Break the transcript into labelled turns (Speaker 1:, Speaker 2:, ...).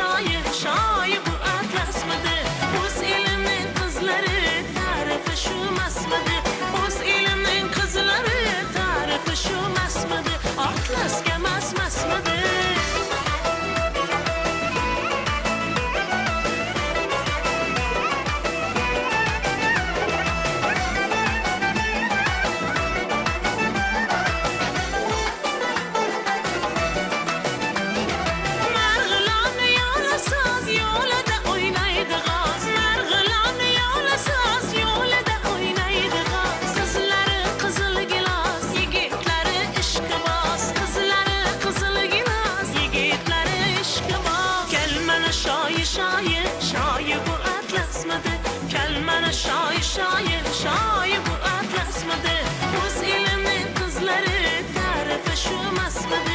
Speaker 1: şair, şair bu atlasmadı. O'z elimning qizlari tarifi shu masmidi. O'z elimning qizlari tarifi shu masmidi. Atlasga masmidi. Şair bu atlasmadı. Kelmene şair, şair bu atlasmadı. O'z elimning qizlari tarifi shu masmidi.